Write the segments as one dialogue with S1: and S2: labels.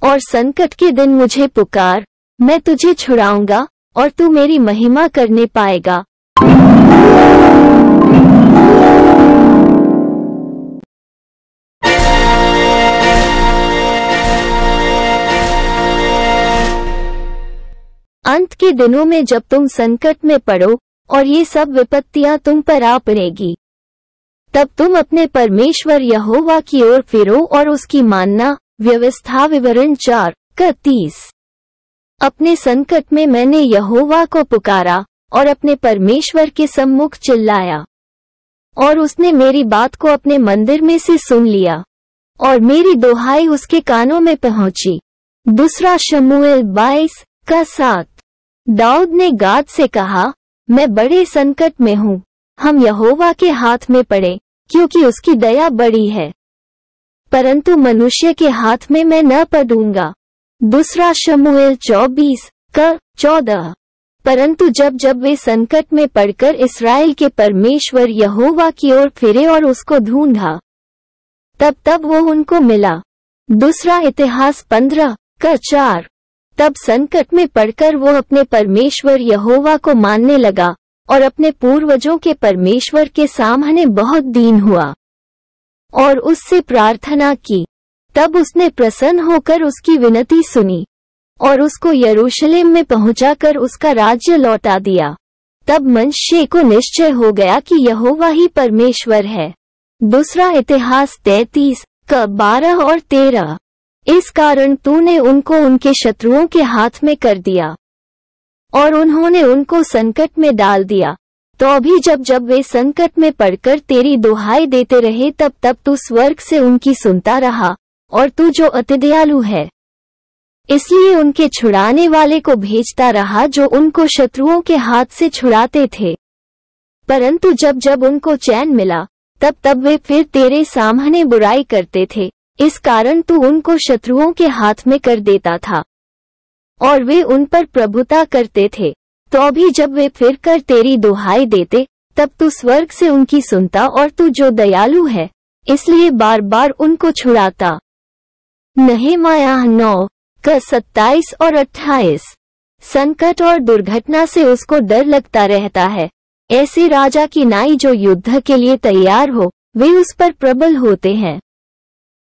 S1: और संकट के दिन मुझे पुकार, मैं तुझे छुड़ाऊंगा और तू मेरी महिमा करने पाएगा। अंत के दिनों में जब तुम संकट में पड़ो और ये सब विपत्तियां तुम पर आ पड़ेगी, तब तुम अपने परमेश्वर यहोवा की ओर फिरो और उसकी मानना। व्यवस्था विवरण 4:30। अपने संकट में मैंने यहोवा को पुकारा और अपने परमेश्वर के सम्मुख चिल्लाया, और उसने मेरी बात को अपने मंदिर में से सुन लिया और मेरी दुहाई उसके कानों में पहुंची। दूसरा शमूएल 22:7। दाऊद ने गाद से कहा, मैं बड़े संकट में हूँ, हम यहोवा के हाथ में पड़े, क्योंकि उसकी दया बड़ी है, परंतु मनुष्य के हाथ में मैं न पड़ूंगा। दूसरा शमूएल 24:14। परंतु जब जब वे संकट में पड़कर इस्राएल के परमेश्वर यहोवा की ओर फिरे और उसको ढूंढा, तब तब वो उनको मिला। दूसरा इतिहास 15:4। तब संकट में पड़कर वो अपने परमेश्वर यहोवा को मानने लगा और अपने पूर्वजों के परमेश्वर के सामने बहुत दीन हुआ और उससे प्रार्थना की। तब उसने प्रसन्न होकर उसकी विनती सुनी और उसको यरूशलेम में पहुंचाकर उसका राज्य लौटा दिया। तब मनुष्य को निश्चय हो गया कि यहोवा ही परमेश्वर है। दूसरा इतिहास 33:12 और 13। इस कारण तूने उनको उनके शत्रुओं के हाथ में कर दिया और उन्होंने उनको संकट में डाल दिया। तो अभी जब जब वे संकट में पड़कर तेरी दुहाई देते रहे, तब तब तू स्वर्ग से उनकी सुनता रहा, और तू जो अति दयालु है, इसलिए उनके छुड़ाने वाले को भेजता रहा जो उनको शत्रुओं के हाथ से छुड़ाते थे। परंतु जब जब उनको चैन मिला, तब तब वे फिर तेरे सामने बुराई करते थे। इस कारण तू उनको शत्रुओं के हाथ में कर देता था और वे उन पर प्रभुता करते थे। तो अभी जब वे फिर कर तेरी दुहाई देते, तब तू स्वर्ग से उनकी सुनता, और तू जो दयालु है, इसलिए बार बार उनको छुड़ाता। नहमीया 9:27 और 28। संकट और दुर्घटना से उसको डर लगता रहता है। ऐसे राजा की नाई जो युद्ध के लिए तैयार हो, वे उस पर प्रबल होते हैं।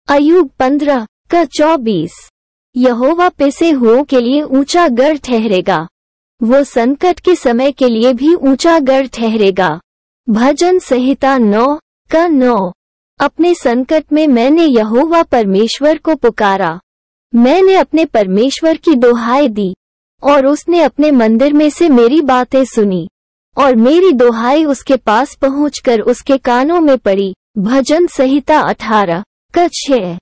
S1: अय्यूब 15:24। यहोवा पिसे हुओं के लिए ऊंचा गढ़ ठहरेगा, वो संकट के समय के लिए भी ऊंचा गढ़ ठहरेगा। भजन संहिता 9:9। अपने संकट में मैंने यहोवा परमेश्वर को पुकारा, मैंने अपने परमेश्वर की दुहाई दी और उसने अपने मंदिर में से मेरी बातें सुनी और मेरी दुहाई उसके पास पहुंचकर उसके कानों में पड़ी। भजन संहिता 18:6।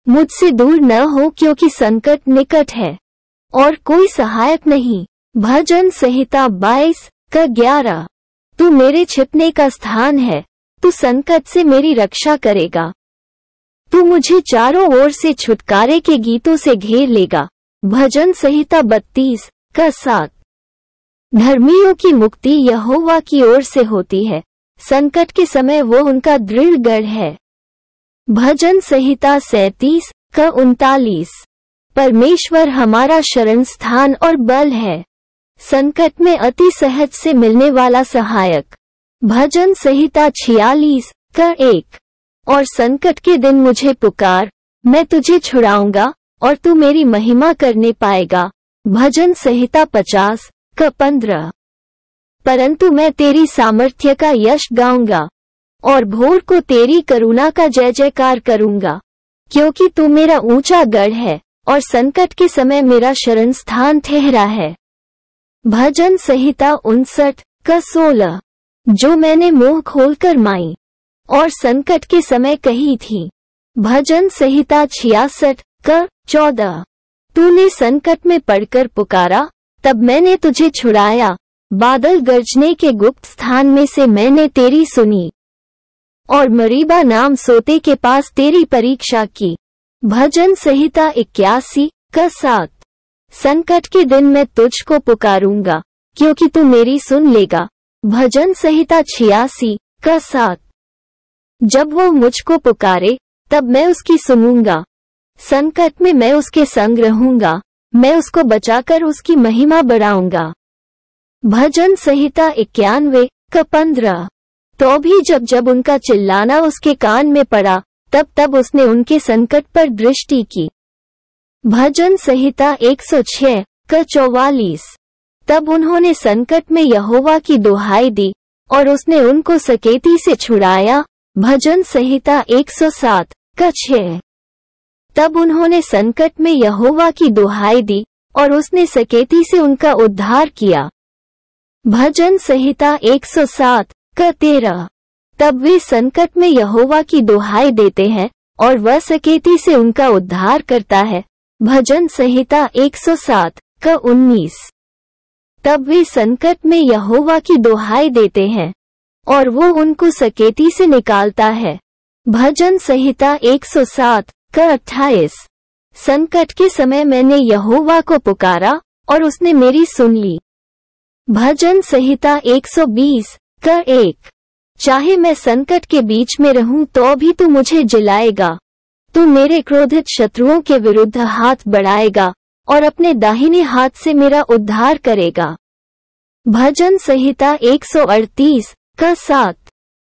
S1: मुझसे दूर न हो, क्योंकि संकट निकट है और कोई सहायक नहीं। भजन संहिता 22:11। तू मेरे छिपने का स्थान है, तू संकट से मेरी रक्षा करेगा, तू मुझे चारों ओर से छुटकारे के गीतों से घेर लेगा। भजन संहिता 32:7। धर्मियों की मुक्ति यहोवा की ओर से होती है, संकट के समय वो उनका दृढ़ गढ़ है। भजन संहिता 37:39। परमेश्वर हमारा शरण स्थान और बल है, संकट में अति सहज से मिलने वाला सहायक। भजन संहिता 46:1। और संकट के दिन मुझे पुकार, मैं तुझे छुड़ाऊंगा और तू मेरी महिमा करने पाएगा। भजन संहिता 50:15। परंतु मैं तेरी सामर्थ्य का यश गाऊंगा और भोर को तेरी करुणा का जय जयकार करूंगा, क्योंकि तू मेरा ऊंचा गढ़ है और संकट के समय मेरा शरण स्थान ठहरा है। भजन संहिता 59:16। जो मैंने मुंह खोलकर माई और संकट के समय कही थी। भजन संहिता 66:14। तूने संकट में पड़कर पुकारा, तब मैंने तुझे छुड़ाया, बादल गरजने के गुप्त स्थान में से मैंने तेरी सुनी और मरीबा नाम सोते के पास तेरी परीक्षा की। भजन संहिता 81:7। संकट के दिन मैं तुझको पुकारूंगा, क्योंकि तू मेरी सुन लेगा। भजन संहिता 86:7। जब वो मुझको पुकारे, तब मैं उसकी सुनूंगा संकट में मैं उसके संग रहूंगा, मैं उसको बचाकर उसकी महिमा बढ़ाऊंगा। भजन संहिता 91 का 15। तो भी जब जब उनका चिल्लाना उसके कान में पड़ा, तब तब उसने उनके संकट पर दृष्टि की। भजन संहिता 106 का 44। तब उन्होंने संकट में यहोवा की दुहाई दी और उसने उनको सकेती से छुड़ाया। भजन संहिता 107 का 6। तब उन्होंने संकट में यहोवा की दुहाई दी और उसने सकेती से उनका उद्धार किया। भजन संहिता 107 का 13। तब वे संकट में यहोवा की दुहाई देते हैं और वह सकेती से उनका उद्धार करता है। भजन संहिता 107 का 19। तब वे संकट में यहोवा की दुहाई देते हैं और वो उनको सकेती से निकालता है। भजन संहिता 107 का 28। संकट के समय मैंने यहोवा को पुकारा और उसने मेरी सुन ली। भजन संहिता 120 का 1। चाहे मैं संकट के बीच में रहूं तो भी तू मुझे जिलाएगा, तू मेरे क्रोधित शत्रुओं के विरुद्ध हाथ बढ़ाएगा और अपने दाहिने हाथ से मेरा उद्धार करेगा। भजन संहिता 138 का 7।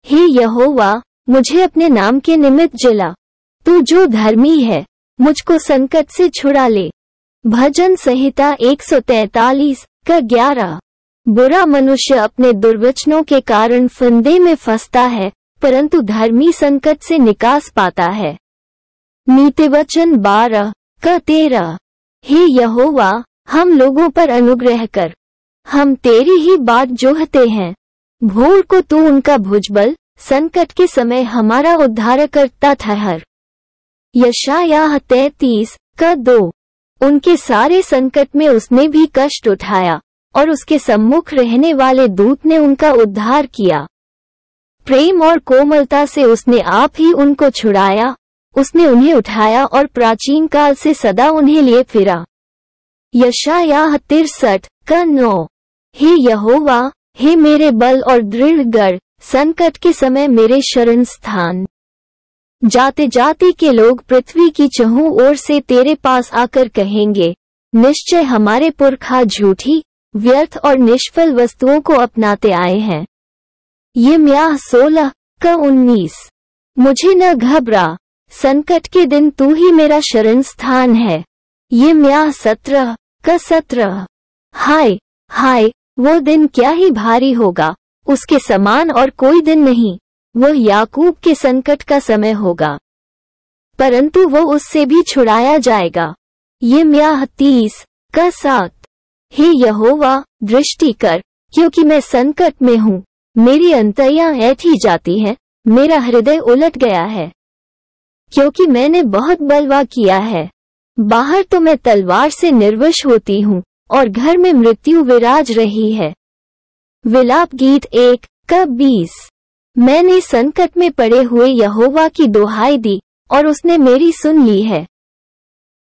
S1: हे यहोवा, मुझे अपने नाम के निमित्त जिला, तू जो धर्मी है मुझको संकट से छुड़ा ले। भजन संहिता 143 का 11। बुरा मनुष्य अपने दुर्वचनों के कारण फंदे में फंसता है, परंतु धर्मी संकट से निकास पाता है। नीतिवचन 12 का 13। हे यहोवा, हम लोगों पर अनुग्रह कर, हम तेरी ही बात जोहते हैं। भोर को तू उनका भुजबल, संकट के समय हमारा उद्धारकर्ता ठहर। यशायाह 33 का 2। उनके सारे संकट में उसने भी कष्ट उठाया और उसके सम्मुख रहने वाले दूत ने उनका उद्धार किया। प्रेम और कोमलता से उसने आप ही उनको छुड़ाया, उसने उन्हें उठाया और प्राचीन काल से सदा उन्हें लिए फिरा। यशायाह 63 का 9। हे यहोवा, हे मेरे बल और दृढ़ गढ़, संकट के समय मेरे शरण स्थान। जाते जाति के लोग पृथ्वी की चहुं ओर से तेरे पास आकर कहेंगे, निश्चय हमारे पुरखा झूठी, व्यर्थ और निष्फल वस्तुओं को अपनाते आए हैं। यिर्मयाह 16 का 19। मुझे न घबरा, संकट के दिन तू ही मेरा शरण स्थान है। यिर्मयाह 17 का 17। हाय हाय, वो दिन क्या ही भारी होगा, उसके समान और कोई दिन नहीं। वह याकूब के संकट का समय होगा, परंतु वो उससे भी छुड़ाया जाएगा। यिर्मयाह 30 का 7। हे यहोवा, दृष्टि कर, क्योंकि मैं संकट में हूँ, मेरी अंतड़ियां ऐठी जाती हैं, मेरा हृदय उलट गया है, क्योंकि मैंने बहुत बलवा किया है। बाहर तो मैं तलवार से निर्वश होती हूँ और घर में मृत्यु विराज रही है। विलाप गीत 1 का 20। मैंने संकट में पड़े हुए यहोवा की दुहाई दी और उसने मेरी सुन ली है।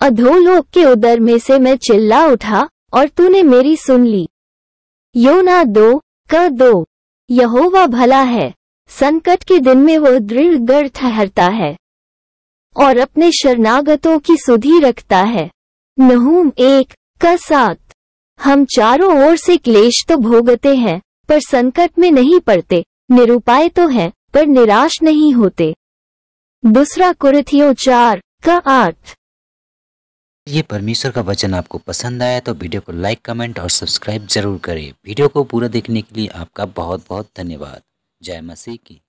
S1: अधोलोक के उदर में से मैं चिल्ला उठा और तूने मेरी सुन ली। योना 2 का 2। यहोवा भला है, संकट के दिन में वह दृढ़ गढ़ ठहरता है और अपने शरणागतों की सुधि रखता है। नहूम 1 का 7। हम चारों ओर से क्लेश तो भोगते हैं, पर संकट में नहीं पड़ते, निरुपाय तो हैं, पर निराश नहीं होते। दूसरा कुरिन्थियों 4 का 8।
S2: ये परमेश्वर का वचन आपको पसंद आया तो वीडियो को लाइक, कमेंट और सब्सक्राइब जरूर करें। वीडियो को पूरा देखने के लिए आपका बहुत बहुत धन्यवाद। जय मसीह की।